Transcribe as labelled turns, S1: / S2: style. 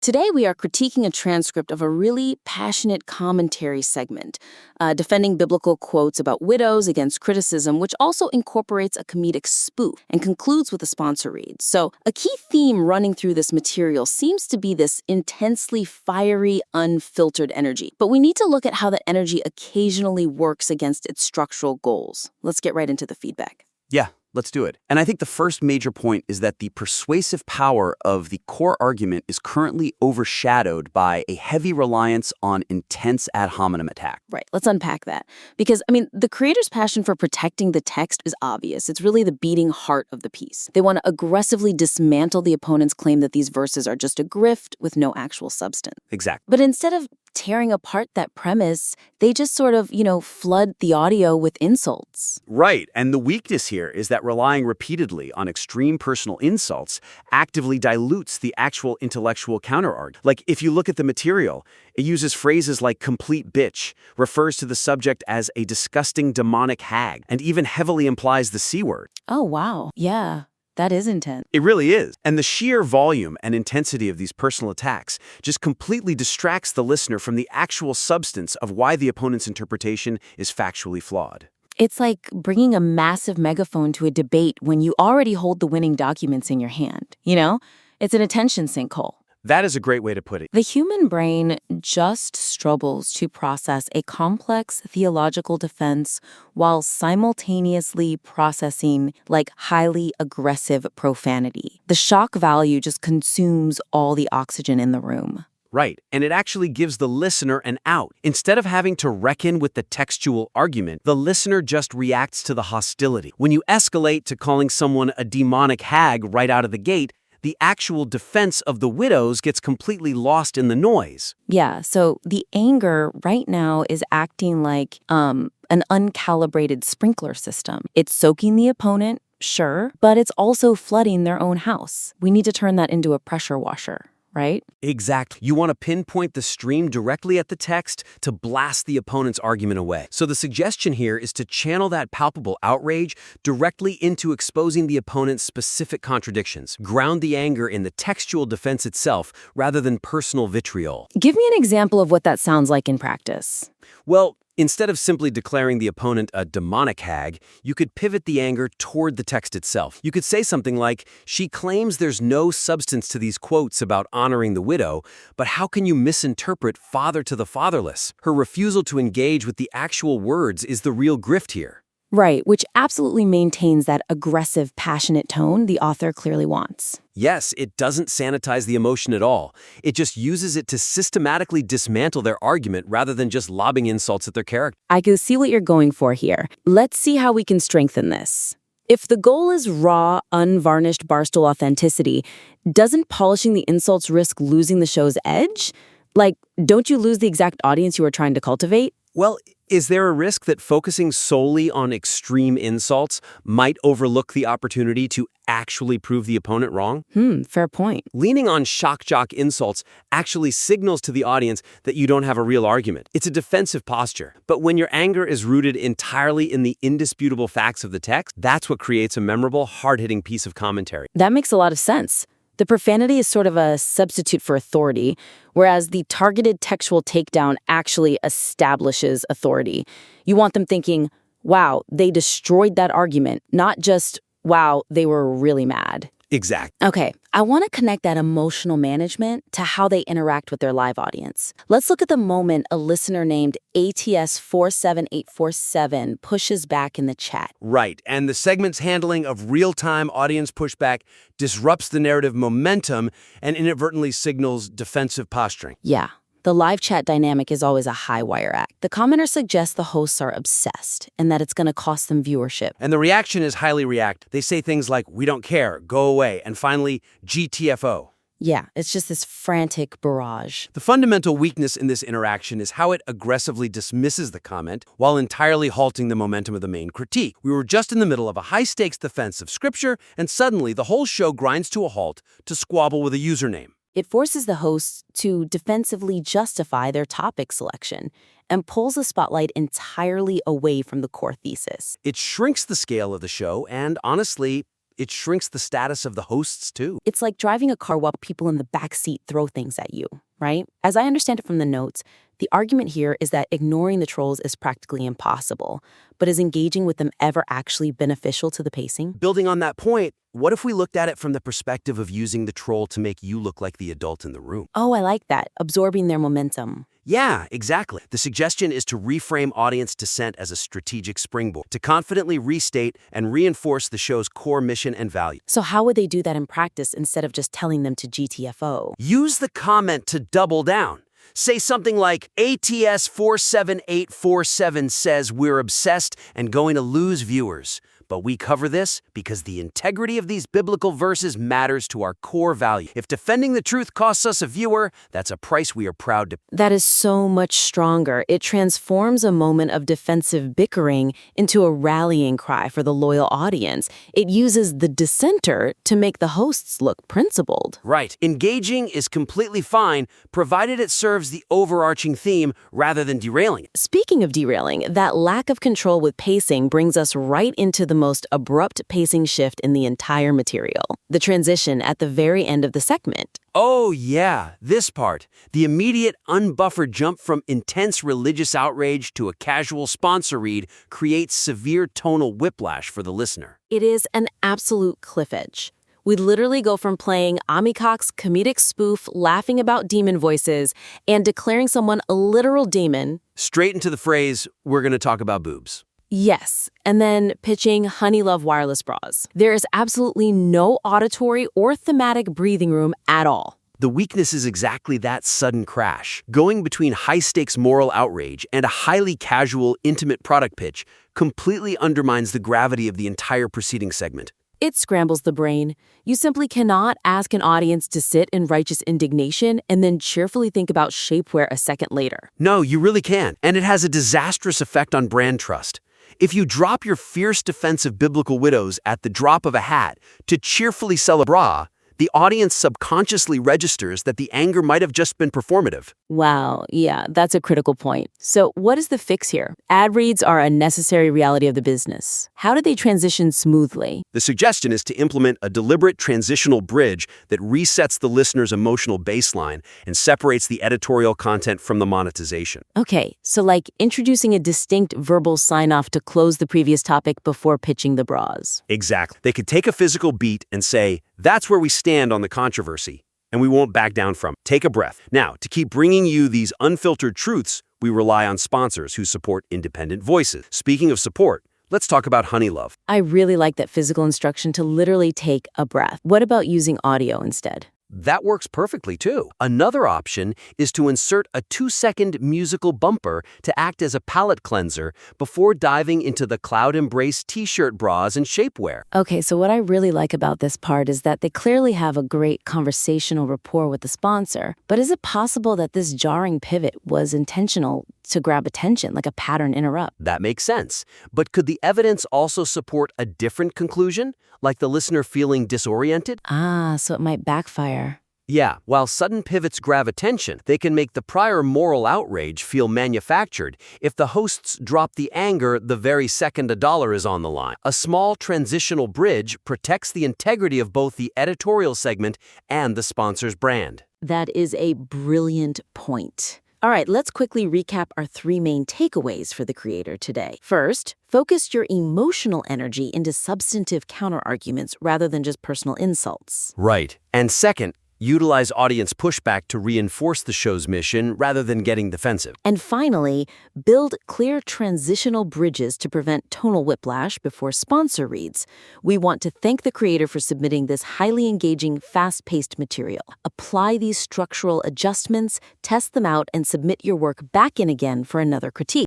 S1: Today, we are critiquing a transcript of a really passionate commentary segment, defending biblical quotes about widows against criticism, which also incorporates a comedic spoof and concludes with a sponsor read. So, a key theme running through this material seems to be this intensely fiery, unfiltered energy. But we need to look at how that energy occasionally works against its structural goals. Let's get right into the feedback.
S2: Yeah, let's do it. And I think the first major point is that the persuasive power of the core argument is currently overshadowed by a heavy reliance on intense ad hominem attack.
S1: Right, let's unpack that. Because, the creator's passion for protecting the text is obvious. It's really the beating heart of the piece. They want to aggressively dismantle the opponent's claim that these verses are just a grift with no actual substance.
S2: Exactly.
S1: But instead of tearing apart that premise, they just sort of, flood the audio with insults.
S2: Right, and the weakness here is that relying repeatedly on extreme personal insults actively dilutes the actual intellectual counterargument. Like, if you look at the material, it uses phrases like complete bitch, refers to the subject as a disgusting demonic hag, and even heavily implies the C word.
S1: Oh, wow. Yeah. That is intense.
S2: It really is. And the sheer volume and intensity of these personal attacks just completely distracts the listener from the actual substance of why the opponent's interpretation is factually flawed.
S1: It's like bringing a massive megaphone to a debate when you already hold the winning documents in your hand. It's an attention sinkhole.
S2: That is a great way to put it.
S1: The human brain just struggles to process a complex theological defense while simultaneously processing highly aggressive profanity. The shock value just consumes all the oxygen in the room.
S2: Right, and it actually gives the listener an out. Instead of having to reckon with the textual argument, the listener just reacts to the hostility. When you escalate to calling someone a demonic hag right out of the gate, the actual defense of the widows gets completely lost in the noise.
S1: Yeah, so the anger right now is acting like an uncalibrated sprinkler system. It's soaking the opponent, sure, but it's also flooding their own house. We need to turn that into a pressure washer. Right?
S2: Exactly. You want to pinpoint the stream directly at the text to blast the opponent's argument away. So the suggestion here is to channel that palpable outrage directly into exposing the opponent's specific contradictions. Ground the anger in the textual defense itself rather than personal vitriol.
S1: Give me an example of what that sounds like in practice.
S2: Well, instead of simply declaring the opponent a demonic hag, you could pivot the anger toward the text itself. You could say something like, she claims there's no substance to these quotes about honoring the widow, but how can you misinterpret father to the fatherless? Her refusal to engage with the actual words is the real grift here.
S1: Right, which absolutely maintains that aggressive, passionate tone the author clearly wants.
S2: Yes, it doesn't sanitize the emotion at all. It just uses it to systematically dismantle their argument rather than just lobbing insults at their character.
S1: I can see what you're going for here. Let's see how we can strengthen this. If the goal is raw, unvarnished Barstool authenticity, doesn't polishing the insults risk losing the show's edge? Don't you lose the exact audience you were trying to cultivate?
S2: Well, is there a risk that focusing solely on extreme insults might overlook the opportunity to actually prove the opponent wrong?
S1: Fair point.
S2: Leaning on shock jock insults actually signals to the audience that you don't have a real argument. It's a defensive posture. But when your anger is rooted entirely in the indisputable facts of the text, that's what creates a memorable, hard-hitting piece of commentary.
S1: That makes a lot of sense. The profanity is sort of a substitute for authority, whereas the targeted textual takedown actually establishes authority. You want them thinking, wow, they destroyed that argument, not just, wow, they were really mad.
S2: Exactly.
S1: Okay, I want to connect that emotional management to how they interact with their live audience. Let's look at the moment a listener named ATS47847 pushes back in the chat.
S2: Right, and the segment's handling of real-time audience pushback disrupts the narrative momentum and inadvertently signals defensive posturing.
S1: Yeah. The live chat dynamic is always a high wire act. The commenter suggests the hosts are obsessed and that it's going to cost them viewership.
S2: And the reaction is highly react. They say things like, we don't care, go away, and finally, GTFO.
S1: Yeah, it's just this frantic barrage.
S2: The fundamental weakness in this interaction is how it aggressively dismisses the comment while entirely halting the momentum of the main critique. We were just in the middle of a high-stakes defense of Scripture, and suddenly the whole show grinds to a halt to squabble with a username.
S1: It forces the hosts to defensively justify their topic selection and pulls the spotlight entirely away from the core thesis.
S2: It shrinks the scale of the show and, honestly, It shrinks the status of the hosts, too.
S1: It's like driving a car while people in the back seat throw things at you, right? As I understand it from the notes, the argument here is that ignoring the trolls is practically impossible, but is engaging with them ever actually beneficial to the pacing?
S2: Building on that point, what if we looked at it from the perspective of using the troll to make you look like the adult in the room?
S1: Oh, I like that. Absorbing their momentum.
S2: Yeah, exactly. The suggestion is to reframe audience dissent as a strategic springboard, to confidently restate and reinforce the show's core mission and value.
S1: So how would they do that in practice instead of just telling them to GTFO?
S2: Use the comment to double down. Say something like, ATS 47847 says we're obsessed and going to lose viewers. But we cover this because the integrity of these biblical verses matters to our core value. If defending the truth costs us a viewer, that's a price we are proud to pay.
S1: That is so much stronger. It transforms a moment of defensive bickering into a rallying cry for the loyal audience. It uses the dissenter to make the hosts look principled.
S2: Right. Engaging is completely fine, provided it serves the overarching theme rather than derailing it.
S1: Speaking of derailing, that lack of control with pacing brings us right into the most abrupt pacing shift in the entire material. The transition at the very end of the segment.
S2: Oh yeah, this part. The immediate, unbuffered jump from intense religious outrage to a casual sponsor read creates severe tonal whiplash for the listener.
S1: It is an absolute cliff edge. We literally go from playing Amicoc's comedic spoof laughing about demon voices and declaring someone a literal demon.
S2: Straight into the phrase, we're going to talk about boobs.
S1: Yes, and then pitching Honey Love wireless bras. There is absolutely no auditory or thematic breathing room at all.
S2: The weakness is exactly that sudden crash. Going between high-stakes moral outrage and a highly casual, intimate product pitch completely undermines the gravity of the entire preceding segment.
S1: It scrambles the brain. You simply cannot ask an audience to sit in righteous indignation and then cheerfully think about shapewear a second later.
S2: No, you really can't. And it has a disastrous effect on brand trust. If you drop your fierce defense of biblical widows at the drop of a hat to cheerfully sell a bra, the audience subconsciously registers that the anger might have just been performative.
S1: Wow, yeah, that's a critical point. So what is the fix here? Ad reads are a necessary reality of the business. How do they transition smoothly?
S2: The suggestion is to implement a deliberate transitional bridge that resets the listener's emotional baseline and separates the editorial content from the monetization.
S1: Okay, so like introducing a distinct verbal sign-off to close the previous topic before pitching the bras.
S2: Exactly. They could take a physical beat and say, that's where we stand on the controversy, and we won't back down from it. Take a breath. Now, to keep bringing you these unfiltered truths, we rely on sponsors who support independent voices. Speaking of support, let's talk about Honey Love.
S1: I really like that physical instruction to literally take a breath. What about using audio instead?
S2: That works perfectly, too. Another option is to insert a 2-second musical bumper to act as a palate cleanser before diving into the Cloud Embrace t-shirt bras and shapewear.
S1: Okay, so what I really like about this part is that they clearly have a great conversational rapport with the sponsor. But is it possible that this jarring pivot was intentional to grab attention, like a pattern interrupt?
S2: That makes sense. But could the evidence also support a different conclusion, like the listener feeling disoriented?
S1: So it might backfire.
S2: Yeah, while sudden pivots grab attention, they can make the prior moral outrage feel manufactured if the hosts drop the anger the very second a dollar is on the line. A small transitional bridge protects the integrity of both the editorial segment and the sponsor's brand.
S1: That is a brilliant point. All right, let's quickly recap our 3 main takeaways for the creator today. First, focus your emotional energy into substantive counterarguments rather than just personal insults.
S2: Right. And second, utilize audience pushback to reinforce the show's mission rather than getting defensive.
S1: And finally, build clear transitional bridges to prevent tonal whiplash before sponsor reads. We want to thank the creator for submitting this highly engaging, fast-paced material. Apply these structural adjustments, test them out, and submit your work back in again for another critique.